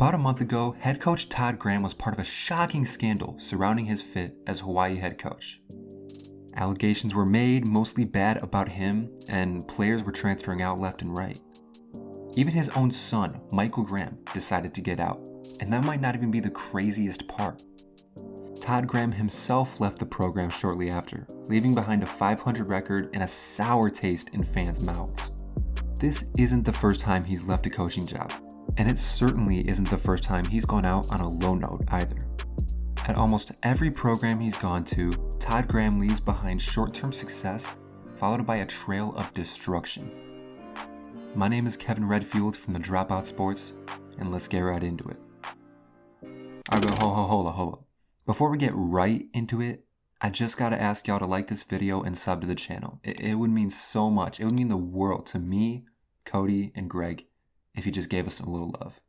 About a month ago, head coach Todd Graham was part of a shocking scandal surrounding his fit as Hawaii head coach. Allegations were made, mostly bad, about him, and players were transferring out left and right. Even his own son, Michael Graham, decided to get out, and that might not even be the craziest part. Todd Graham himself left the program shortly after, leaving behind a .500 record and a sour taste in fans' mouths. This isn't the first time he's left a coaching job, and it certainly isn't the first time he's gone out on a low note either. At almost every program he's gone to, Todd Graham leaves behind short-term success, followed by a trail of destruction. My name is Kevin Redfield from the Dropout Sports, and let's get right into it. Alright, hold up. Before we get right into it, I just gotta ask y'all to like this video and sub to the channel. It would mean so much. It would mean the world to me, Cody, and Greg if you just gave us a little love.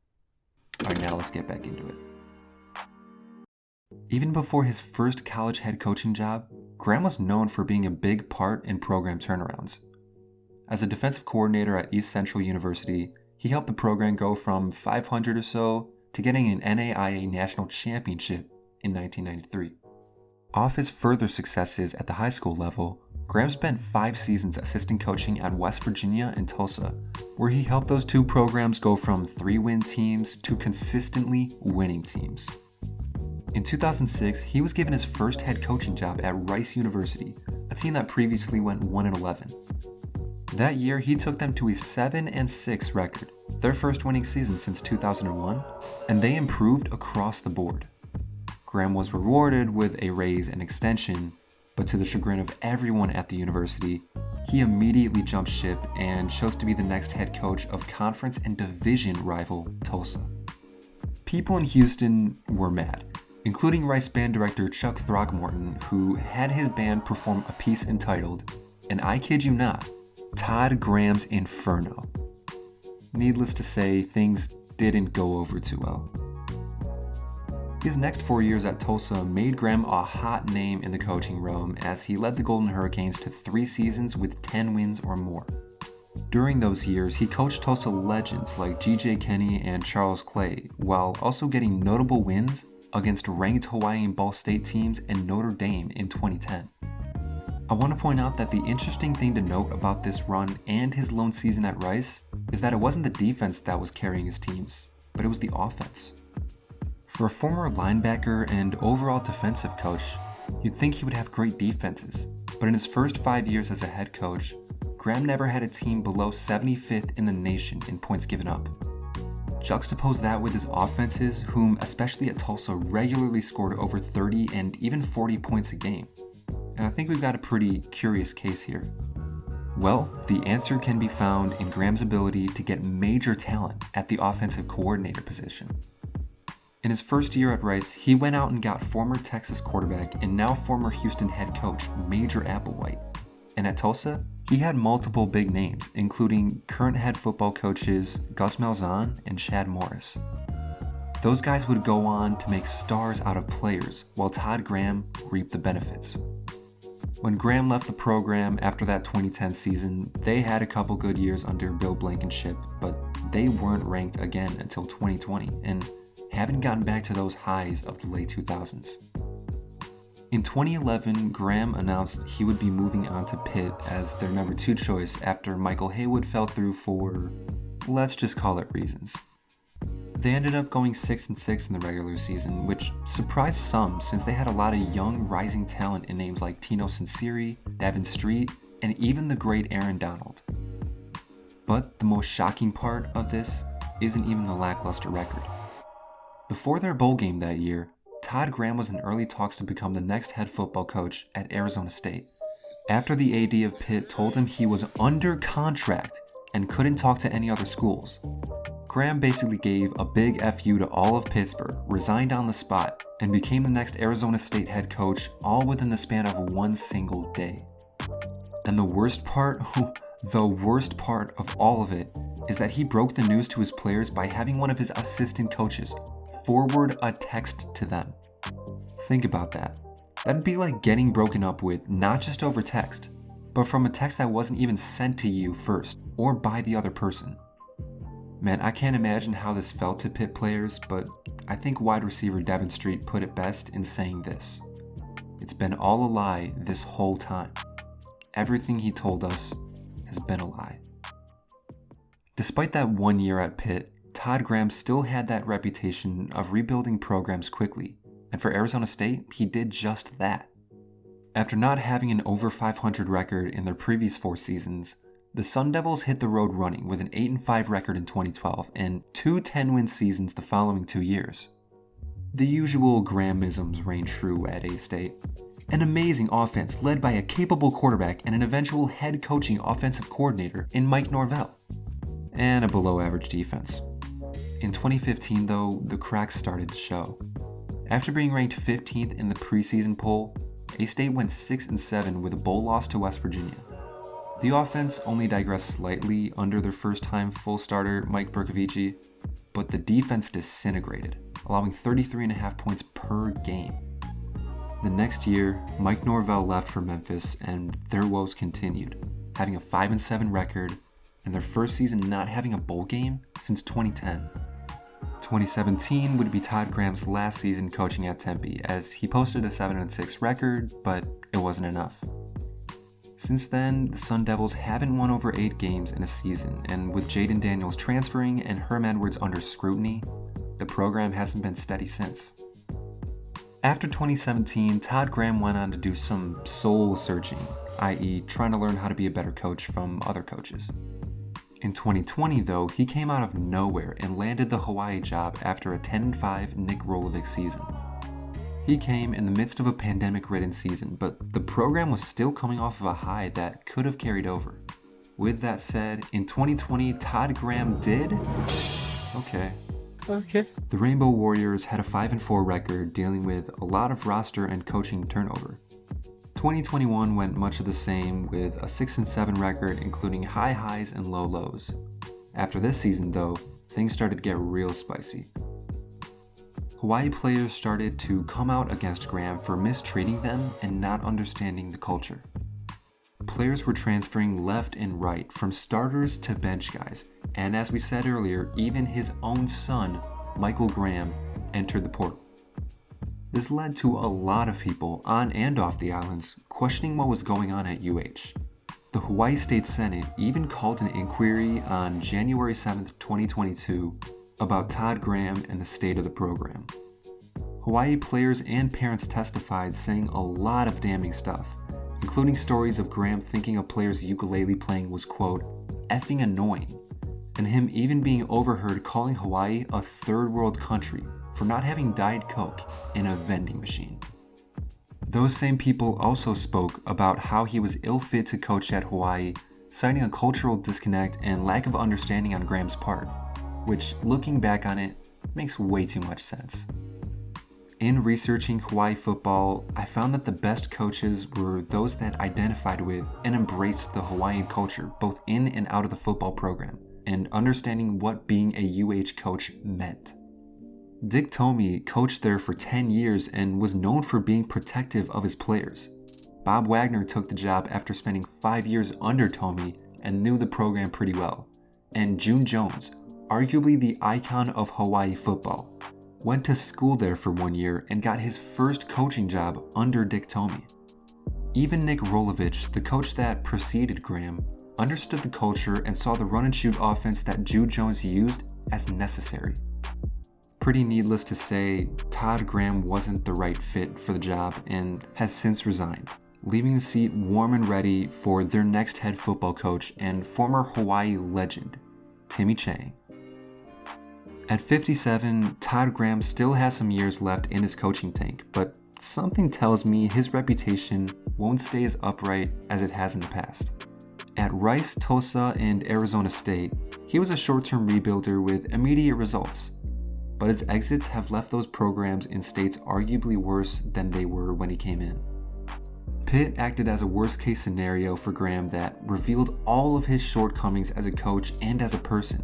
Alright, now let's get back into it. Even before his first college head coaching job, Graham was known for being a big part in program turnarounds. As a defensive coordinator at East Central University, he helped the program go from .500 or so to getting an NAIA national championship in 1993. Off his further successes at the high school level, Graham spent 5 seasons assistant coaching at West Virginia and Tulsa, where he helped those two programs go from 3-win teams to consistently winning teams. In 2006, he was given his first head coaching job at Rice University, a team that previously went 1-11. That year, he took them to a 7-6 record, their first winning season since 2001, and they improved across the board. Graham was rewarded with a raise and extension, but to the chagrin of everyone at the university, he immediately jumped ship and chose to be the next head coach of conference and division rival Tulsa. People in Houston were mad, including Rice band director Chuck Throckmorton, who had his band perform a piece entitled, and I kid you not, Todd Graham's Inferno. Needless to say, things didn't go over too well. His next 4 years at Tulsa made Graham a hot name in the coaching realm as he led the Golden Hurricanes to 3 seasons with 10 wins or more. During those years, he coached Tulsa legends like G.J. Kenney and Charles Clay, while also getting notable wins against ranked Hawaiian Ball State teams and Notre Dame in 2010. I want to point out that the interesting thing to note about this run and his lone season at Rice is that it wasn't the defense that was carrying his teams, but it was the offense. For a former linebacker and overall defensive coach, you'd think he would have great defenses, but in his first 5 years as a head coach, Graham never had a team below 75th in the nation in points given up. Juxtapose that with his offenses, whom especially at Tulsa regularly scored over 30 and even 40 points a game. And I think we've got a pretty curious case here. Well, the answer can be found in Graham's ability to get major talent at the offensive coordinator position. In his first year at Rice, he went out and got former Texas quarterback and now former Houston head coach Major Applewhite. And at Tulsa, he had multiple big names, including current head football coaches Gus Malzahn and Chad Morris. Those guys would go on to make stars out of players, while Todd Graham reaped the benefits. When Graham left the program after that 2010 season, they had a couple good years under Bill Blankenship, but they weren't ranked again until 2020, and haven't gotten back to those highs of the late 2000s. In 2011, Graham announced he would be moving on to Pitt as their number 2 choice after Michael Haywood fell through for, let's just call it reasons. They ended up going 6-6 in the regular season, which surprised some since they had a lot of young rising talent in names like Tino Sinceri, Devin Street, and even the great Aaron Donald. But the most shocking part of this isn't even the lackluster record. Before their bowl game that year, Todd Graham was in early talks to become the next head football coach at Arizona State. After the AD of Pitt told him he was under contract and couldn't talk to any other schools, Graham basically gave a big FU to all of Pittsburgh, resigned on the spot, and became the next Arizona State head coach all within the span of one single day. And the worst part of all of it is that he broke the news to his players by having one of his assistant coaches forward a text to them. Think about that. That'd be like getting broken up with, not just over text, but from a text that wasn't even sent to you first or by the other person. Man, I can't imagine how this felt to Pitt players, but I think wide receiver Devin Street put it best in saying this: "It's been all a lie this whole time. Everything he told us has been a lie." Despite that 1 year at Pitt, Todd Graham still had that reputation of rebuilding programs quickly, and for Arizona State, he did just that. After not having an over 500 record in their previous 4 seasons, the Sun Devils hit the road running with an 8-5 record in 2012 and 2 10-win seasons the following 2 years. The usual Grahamisms reign true at A-State. An amazing offense led by a capable quarterback and an eventual head coaching offensive coordinator in Mike Norvell, and a below-average defense. In 2015, though, the cracks started to show. After being ranked 15th in the preseason poll, A-State went 6-7 with a bowl loss to West Virginia. The offense only digressed slightly under their first-time full starter Mike Bercovici, but the defense disintegrated, allowing 33.5 points per game. The next year, Mike Norvell left for Memphis, and their woes continued, having a 5-7 record and their first season not having a bowl game since 2010. 2017 would be Todd Graham's last season coaching at Tempe, as he posted a 7-6 record, but it wasn't enough. Since then, the Sun Devils haven't won over 8 games in a season, and with Jaden Daniels transferring and Herm Edwards under scrutiny, the program hasn't been steady since. After 2017, Todd Graham went on to do some soul searching, i.e. trying to learn how to be a better coach from other coaches. In 2020, though, he came out of nowhere and landed the Hawaii job after a 10-5 Nick Rolovich season. He came in the midst of a pandemic-ridden season, but the program was still coming off of a high that could have carried over. With that said, in 2020, Todd Graham did? Okay. The Rainbow Warriors had a 5-4 record dealing with a lot of roster and coaching turnover. 2021 went much of the same with a 6-7 record including high highs and low lows. After this season though, things started to get real spicy. Hawaii players started to come out against Graham for mistreating them and not understanding the culture. Players were transferring left and right, from starters to bench guys, and as we said earlier, even his own son, Michael Graham, entered the portal. This led to a lot of people on and off the islands questioning what was going on at UH. The Hawaii State Senate even called an inquiry on January 7, 2022 about Todd Graham and the state of the program. Hawaii players and parents testified, saying a lot of damning stuff, including stories of Graham thinking a player's ukulele playing was, quote, effing annoying, and him even being overheard calling Hawaii a third world country for not having Diet Coke in a vending machine. Those same people also spoke about how he was ill-fit to coach at Hawaii, citing a cultural disconnect and lack of understanding on Graham's part, which, looking back on it, makes way too much sense. In researching Hawaii football, I found that the best coaches were those that identified with and embraced the Hawaiian culture both in and out of the football program, and understanding what being a UH coach meant. Dick Tomey coached there for 10 years and was known for being protective of his players. Bob Wagner took the job after spending 5 years under Tomey and knew the program pretty well. And June Jones, arguably the icon of Hawaii football, went to school there for 1 year and got his first coaching job under Dick Tomey. Even Nick Rolovich, the coach that preceded Graham, understood the culture and saw the run-and-shoot offense that June Jones used as necessary. Pretty needless to say, Todd Graham wasn't the right fit for the job and has since resigned, leaving the seat warm and ready for their next head football coach and former Hawaii legend, Timmy Chang. At 57, Todd Graham still has some years left in his coaching tank, but something tells me his reputation won't stay as upright as it has in the past. At Rice, Tulsa, and Arizona State, he was a short-term rebuilder with immediate results, but his exits have left those programs in states arguably worse than they were when he came in. Pitt acted as a worst-case scenario for Graham that revealed all of his shortcomings as a coach and as a person,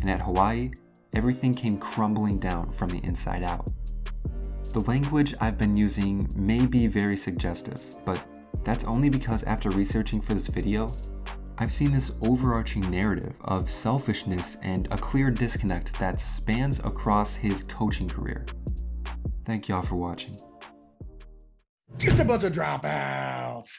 and at Hawaii, everything came crumbling down from the inside out. The language I've been using may be very suggestive, but that's only because after researching for this video, I've seen this overarching narrative of selfishness and a clear disconnect that spans across his coaching career. Thank y'all for watching. Just a bunch of dropouts.